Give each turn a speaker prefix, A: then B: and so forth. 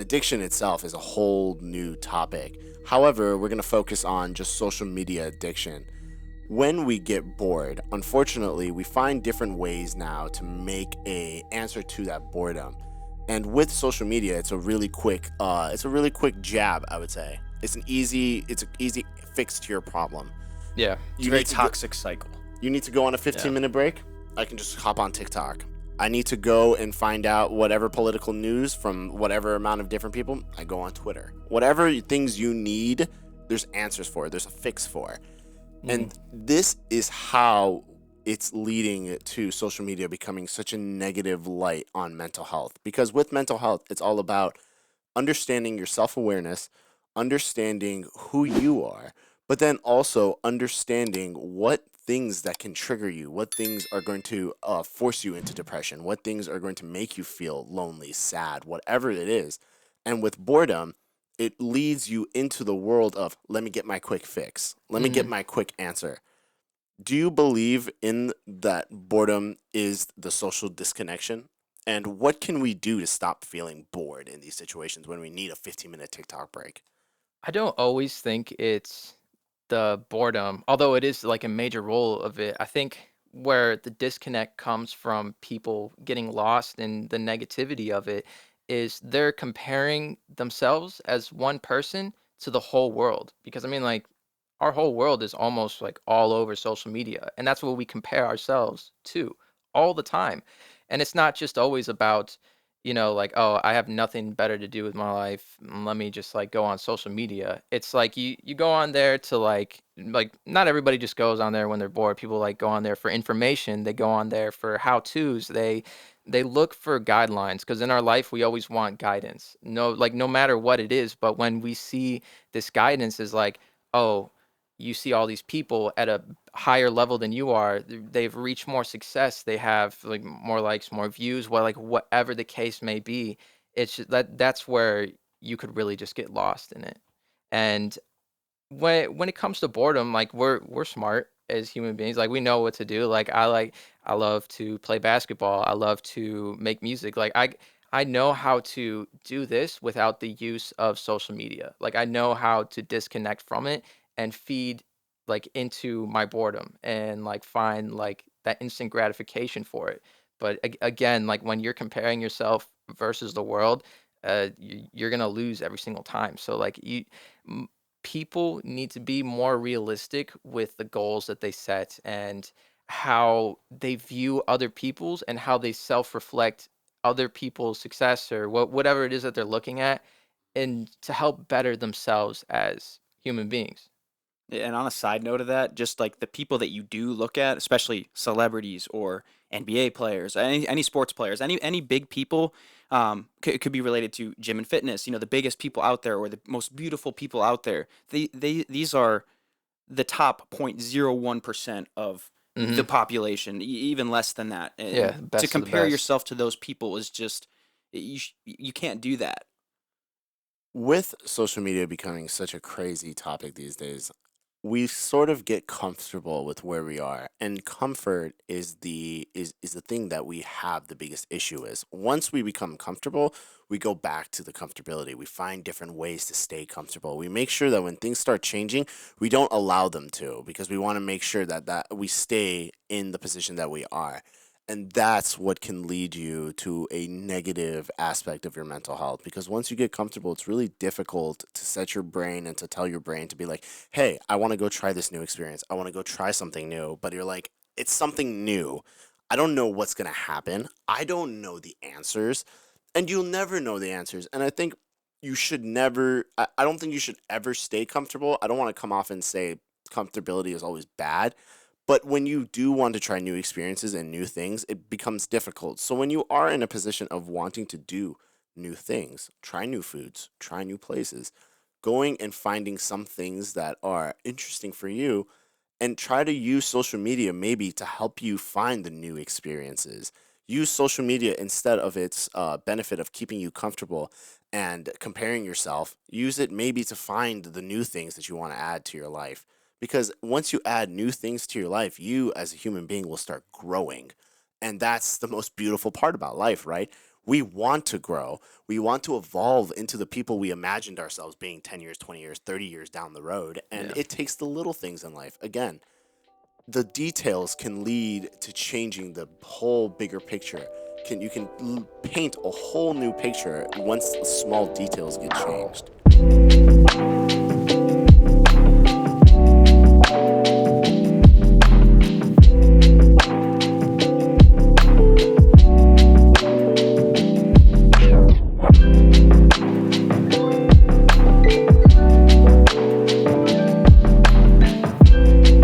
A: addiction itself is a whole new topic. However, we're going to focus on just social media addiction. When we get bored, unfortunately, we find different ways now to make a answer to that boredom. And with social media, it's a really quick jab, I would say. It's an easy fix to your problem.
B: Yeah.
C: It's a
A: You
C: very
A: need to go,
C: toxic cycle.
A: you need to go on a 15-minute break. I can just hop on TikTok. I need to go and find out whatever political news from whatever amount of different people. I go on Twitter. Whatever things you need, there's answers for. There's a fix for. And this is how it's leading to social media becoming such a negative light on mental health. Because with mental health, it's all about understanding your self awareness, understanding who you are, but then also understanding what things that can trigger you, what things are going to force you into depression, what things are going to make you feel lonely, sad, whatever it is. And with boredom, it leads you into the world of let me get my quick fix, let me get my quick answer. Do you believe in that boredom is the social disconnection? And what can we do to stop feeling bored in these situations when we need a 15-minute TikTok break?
B: I don't always think it's the boredom, although it is like a major role of it. I think where the disconnect comes from people getting lost in the negativity of it is they're comparing themselves as one person to the whole world. Because I mean, like, our whole world is almost like all over social media, and that's what we compare ourselves to all the time. And it's not just always about, like, oh, I have nothing better to do with my life. Let me just like go on social media. It's like you go on there to like not everybody just goes on there when they're bored. People like go on there for information. They go on there for how to's. They look for guidelines because in our life we always want guidance. No matter what it is. But when we see this guidance is like, oh, you see all these people at a higher level than you are. They've reached more success. They have like more likes, more views, like whatever the case may be. It's just that's where you could really just get lost in it. And when it comes to boredom, like we're smart as human beings. Like we know what to do. I love to play basketball. I love to make music. I know how to do this without the use of social media. Like I know how to disconnect from it and feed like into my boredom and like find like that instant gratification for it. But again, like when you're comparing yourself versus the world, you're gonna lose every single time. So like people need to be more realistic with the goals that they set and how they view other people's and how they self-reflect other people's success or whatever it is that they're looking at and to help better themselves as human beings.
C: And on a side note of that, just like the people that you do look at, especially celebrities or NBA players, any sports players, any big people, could be related to gym and fitness. The biggest people out there or the most beautiful people out there. These are the top 0.01% of the
B: Hmm.
C: population, even less than that.
B: Yeah,
C: And to
B: best of the
C: compare
B: best.
C: yourself to those people is just you can't do that.
A: With social media becoming such a crazy topic these days, we sort of get comfortable with where we are, and comfort is the thing that we have the biggest issue is. Once we become comfortable, we go back to the comfortability. We find different ways to stay comfortable. We make sure that when things start changing, we don't allow them to because we want to make sure that we stay in the position that we are. And that's what can lead you to a negative aspect of your mental health because once you get comfortable, it's really difficult to set your brain and to tell your brain to be like, hey, I want to go try this new experience. I want to go try something new. But you're like, it's something new. I don't know what's going to happen. I don't know the answers. And you'll never know the answers. And I think you should never, I don't think you should ever stay comfortable. I don't want to come off and say comfortability is always bad. But when you do want to try new experiences and new things, it becomes difficult. So when you are in a position of wanting to do new things, try new foods, try new places, going and finding some things that are interesting for you and try to use social media maybe to help you find the new experiences. Use social media instead of its benefit of keeping you comfortable and comparing yourself. Use it maybe to find the new things that you want to add to your life. Because once you add new things to your life, you as a human being will start growing. And that's the most beautiful part about life, right? We want to grow. We want to evolve into the people we imagined ourselves being 10 years, 20 years, 30 years down the road. And
B: Yeah.
A: it takes the little things in life. Again, the details can lead to changing the whole bigger picture. You can paint a whole new picture once small details get changed.